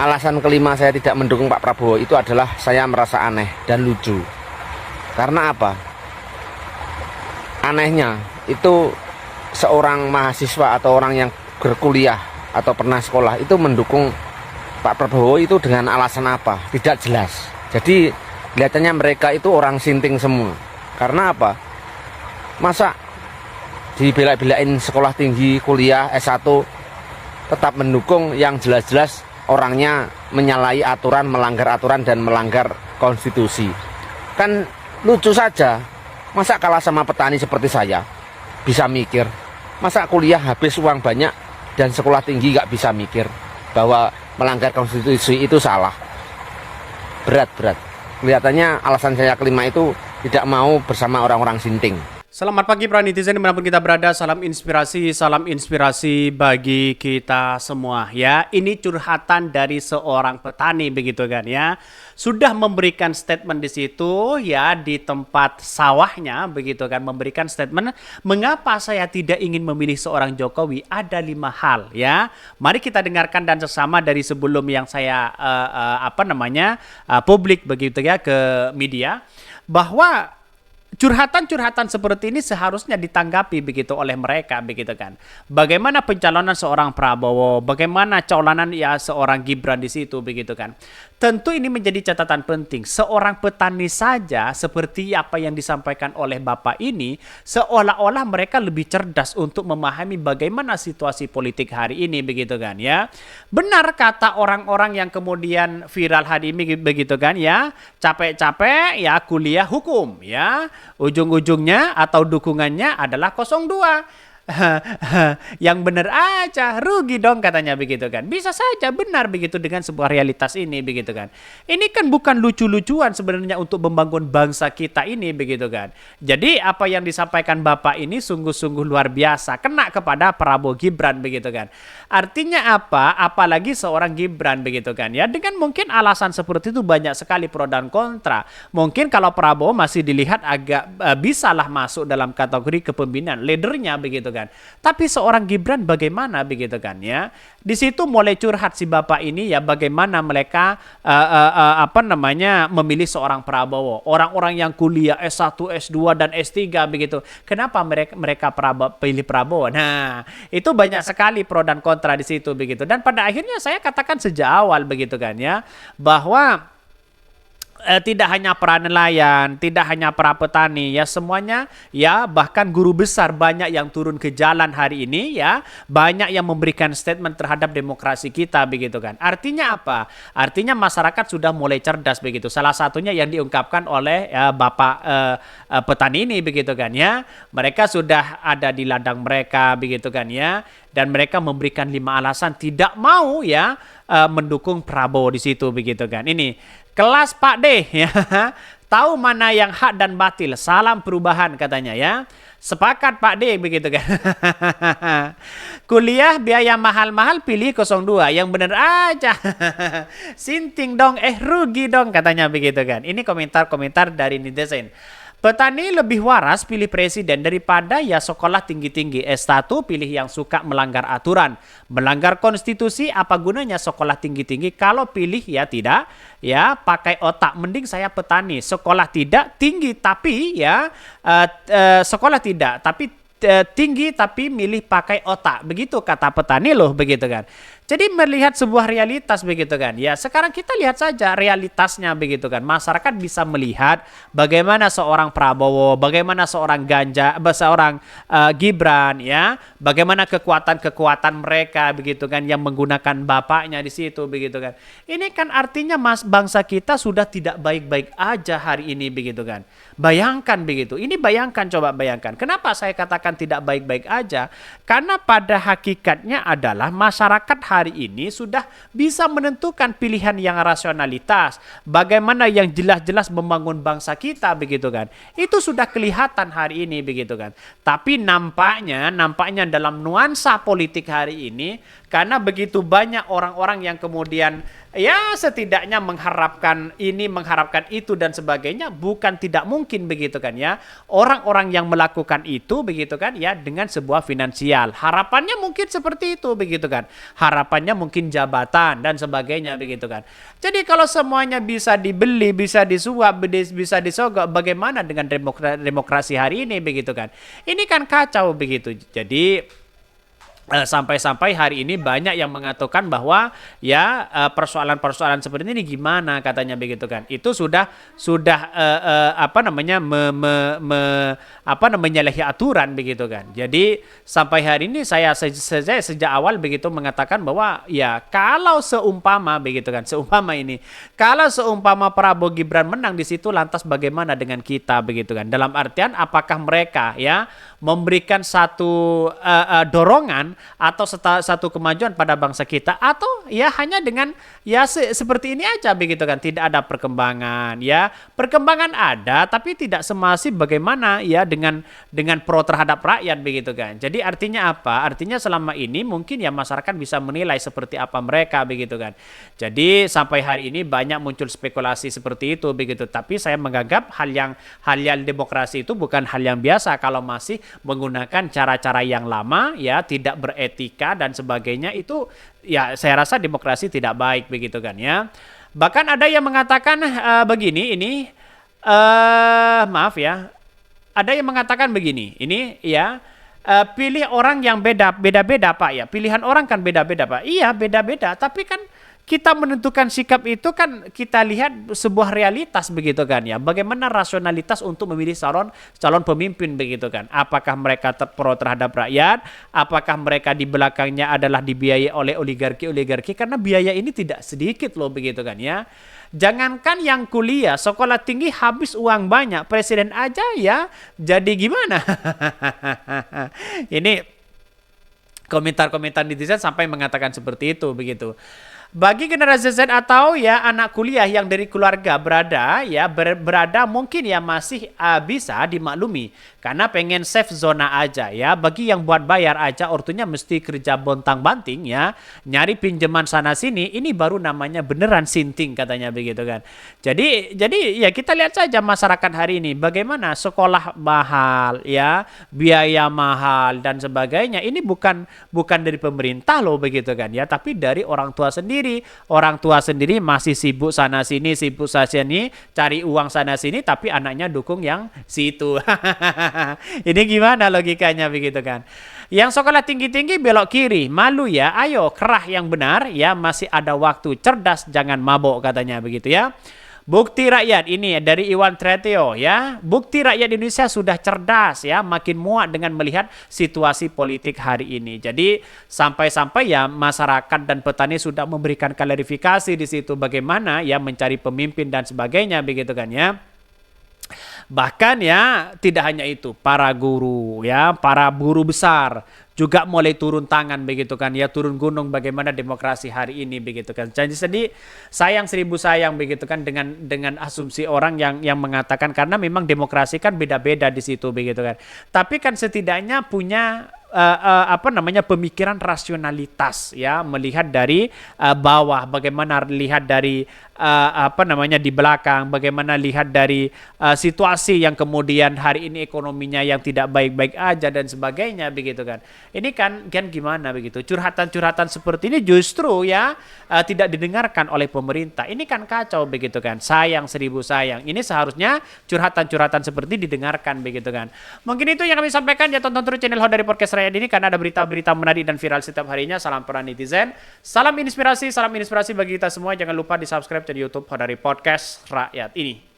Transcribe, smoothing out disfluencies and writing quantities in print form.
alasan kelima saya tidak mendukung Pak Prabowo itu adalah saya merasa aneh dan lucu. Karena apa? Anehnya itu seorang mahasiswa atau orang yang berkuliah atau pernah sekolah itu mendukung Pak Prabowo itu dengan alasan apa? Tidak jelas. Jadi kelihatannya mereka itu orang sinting semua. Karena apa? Masa dibela-belain sekolah tinggi, kuliah, S1 tetap mendukung yang jelas-jelas orangnya menyalahi aturan, melanggar aturan dan melanggar konstitusi. Kan lucu saja. Masa kalah sama petani seperti saya bisa mikir? Masa kuliah habis uang banyak dan sekolah tinggi gak bisa mikir bahwa melanggar konstitusi itu salah? Berat. Kelihatannya alasan saya kelima itu tidak mau bersama orang-orang sinting. Selamat pagi para netizen dimanapun kita berada, salam inspirasi bagi kita semua ya. Ini curhatan dari seorang petani begitu kan ya. Sudah memberikan statement di situ ya, di tempat sawahnya begitu kan, memberikan statement mengapa saya tidak ingin memilih seorang Jokowi. Ada 5 hal ya. Mari kita dengarkan dan sesama dari sebelum yang saya publik begitu ya ke media, bahwa curhatan-curhatan seperti ini seharusnya ditanggapi begitu oleh mereka begitu kan. Bagaimana pencalonan seorang Prabowo, bagaimana calonan ya seorang Gibran di situ begitu kan. Tentu ini menjadi catatan penting. Seorang petani saja seperti apa yang disampaikan oleh Bapak ini, seolah-olah mereka lebih cerdas untuk memahami bagaimana situasi politik hari ini begitu kan ya. Benar kata orang-orang yang kemudian viral hari ini begitu kan ya, capek-capek ya kuliah hukum ya. Ujung-ujungnya atau dukungannya adalah 02. Yang benar aja, rugi dong katanya begitu kan. Bisa saja benar begitu dengan sebuah realitas ini begitu kan. Ini kan bukan lucu-lucuan sebenarnya untuk membangun bangsa kita ini begitu kan. Jadi apa yang disampaikan Bapak ini sungguh-sungguh luar biasa, kena kepada Prabowo Gibran begitu kan. Artinya apa? Apalagi seorang Gibran begitu kan ya. Dengan mungkin alasan seperti itu banyak sekali pro dan kontra. Mungkin kalau Prabowo masih dilihat agak bisalah masuk dalam kategori kepemimpinan, leadernya begitu kan. Tapi seorang Gibran bagaimana begitu kan ya. Di situ mulai curhat si Bapak ini ya, bagaimana mereka memilih seorang Prabowo. Orang-orang yang kuliah S1, S2 dan S3 begitu. Kenapa mereka pilih Prabowo? Nah, itu banyak sekali pro dan kontra di situ begitu. Dan pada akhirnya saya katakan sejak awal begitu kan ya, bahwa tidak hanya para nelayan, tidak hanya para petani, ya semuanya ya, bahkan guru besar banyak yang turun ke jalan hari ini ya, banyak yang memberikan statement terhadap demokrasi kita begitu kan. Artinya apa? Artinya masyarakat sudah mulai cerdas begitu. Salah satunya yang diungkapkan oleh Bapak petani ini begitu kan ya. Mereka sudah ada di ladang mereka begitu kan ya, dan mereka memberikan 5 alasan tidak mau ya mendukung Prabowo di situ begitu kan. Ini kelas Pak D ya, tahu mana yang hak dan batil. Salam perubahan katanya ya. Sepakat Pak D begitu kan. Kuliah biaya mahal-mahal pilih 02. Yang bener aja. Sinting dong, rugi dong katanya begitu kan. Ini komentar-komentar dari netizen. Petani lebih waras pilih presiden daripada ya sekolah tinggi-tinggi. S1 pilih yang suka melanggar aturan. Melanggar konstitusi, apa gunanya sekolah tinggi-tinggi kalau pilih ya tidak ya pakai otak. Mending saya petani, sekolah tidak tinggi tapi ya sekolah tidak tapi tinggi tapi milih pakai otak. Begitu kata petani loh begitu kan. Jadi melihat sebuah realitas begitu kan. Ya sekarang kita lihat saja realitasnya begitu kan. Masyarakat bisa melihat bagaimana seorang Prabowo, bagaimana seorang Gibran ya, bagaimana kekuatan-kekuatan mereka begitu kan yang menggunakan bapaknya di situ begitu kan. Ini kan artinya bangsa kita sudah tidak baik-baik aja hari ini begitu kan. Bayangkan begitu. Ini coba bayangkan. Kenapa saya katakan tidak baik-baik aja? Karena pada hakikatnya adalah masyarakat hari ini sudah bisa menentukan pilihan yang rasionalitas. Bagaimana yang jelas-jelas membangun bangsa kita begitu kan. Itu sudah kelihatan hari ini begitu kan. Tapi nampaknya dalam nuansa politik hari ini Karena begitu banyak orang-orang yang kemudian ya setidaknya mengharapkan ini, mengharapkan itu dan sebagainya, bukan tidak mungkin begitu kan ya. Orang-orang yang melakukan itu begitu kan ya dengan sebuah finansial. Harapannya mungkin seperti itu begitu kan. Harapannya mungkin jabatan dan sebagainya begitu kan. Jadi kalau semuanya bisa dibeli, bisa disuap, bisa disogok, bagaimana dengan demokrasi hari ini begitu kan. Ini kan kacau begitu. Jadi sampai-sampai hari ini banyak yang mengatakan bahwa ya persoalan-persoalan seperti ini gimana katanya begitu kan. Itu sudah apa namanya menyalahi aturan begitu kan. Jadi sampai hari ini saya sejak awal begitu mengatakan bahwa ya kalau seumpama begitu kan, kalau seumpama Prabowo Gibran menang di situ, lantas bagaimana dengan kita begitu kan. Dalam artian apakah mereka ya memberikan satu dorongan atau satu kemajuan pada bangsa kita, atau ya hanya dengan ya seperti ini aja begitu kan, tidak ada perkembangan ya. Perkembangan ada tapi tidak semasif bagaimana ya dengan pro terhadap rakyat begitu kan. Jadi artinya apa? Artinya selama ini mungkin ya masyarakat bisa menilai seperti apa mereka begitu kan. Jadi sampai hari ini banyak muncul spekulasi seperti itu begitu. Tapi saya menganggap hal yang demokrasi itu bukan hal yang biasa kalau masih menggunakan cara-cara yang lama ya, tidak beretika dan sebagainya. Itu ya saya rasa demokrasi tidak baik begitu kan ya. Bahkan ada yang mengatakan begini, ini maaf ya, ada yang mengatakan begini, ini ya pilih orang yang beda-beda Pak ya. Pilihan orang kan beda-beda Pak. Iya beda-beda, tapi kan kita menentukan sikap itu kan kita lihat sebuah realitas begitu kan ya. Bagaimana rasionalitas untuk memilih calon pemimpin begitu kan. Apakah mereka pro terhadap rakyat? Apakah mereka di belakangnya adalah dibiayai oleh oligarki? Karena biaya ini tidak sedikit loh begitu kan ya. Jangankan yang kuliah, sekolah tinggi habis uang banyak. Presiden aja ya jadi gimana? Ini komentar-komentar netizen sampai mengatakan seperti itu begitu. Bagi generasi Z atau ya anak kuliah yang dari keluarga berada mungkin ya masih bisa dimaklumi karena pengen safe zona aja ya. Bagi yang buat bayar aja ortunya mesti kerja bontang-banting ya, nyari pinjaman sana sini, ini baru namanya beneran sinting katanya begitu kan. Jadi ya kita lihat saja masyarakat hari ini bagaimana sekolah mahal ya, biaya mahal dan sebagainya. Ini bukan dari pemerintah loh begitu kan ya, tapi dari orang tua sendiri. Orang tua sendiri masih sibuk sana sini, cari uang sana sini, tapi anaknya dukung yang situ. Ini gimana logikanya begitu kan? Yang sekolah tinggi-tinggi belok kiri, malu ya. Ayo kerah yang benar ya, masih ada waktu. Cerdas jangan mabok katanya begitu ya. Bukti rakyat ini dari Iwan Treteo ya. Bukti rakyat Indonesia sudah cerdas ya, makin muak dengan melihat situasi politik hari ini. Jadi sampai-sampai ya masyarakat dan petani sudah memberikan klarifikasi di situ bagaimana ya mencari pemimpin dan sebagainya begitu kan ya. Bahkan ya tidak hanya itu, para guru ya, para buruh besar juga mulai turun tangan begitu kan ya, turun gunung bagaimana demokrasi hari ini begitu kan. Jadi sayang seribu sayang begitu kan dengan asumsi orang yang mengatakan, karena memang demokrasi kan beda-beda di situ begitu kan. Tapi kan setidaknya punya pemikiran rasionalitas ya, melihat dari bawah, bagaimana lihat dari di belakang, bagaimana lihat dari situasi yang kemudian hari ini ekonominya yang tidak baik-baik aja dan sebagainya begitu kan. Ini kan gimana begitu, curhatan-curhatan seperti ini justru ya tidak didengarkan oleh pemerintah. Ini kan kacau begitu kan, sayang seribu sayang. Ini seharusnya curhatan-curhatan seperti didengarkan begitu kan. Mungkin itu yang kami sampaikan ya, tonton terus channel Hodari Podcast Rakyat ini karena ada berita-berita menarik dan viral setiap harinya. Salam peran netizen, salam inspirasi bagi kita semua. Jangan lupa di subscribe channel YouTube Hodari Podcast Rakyat ini.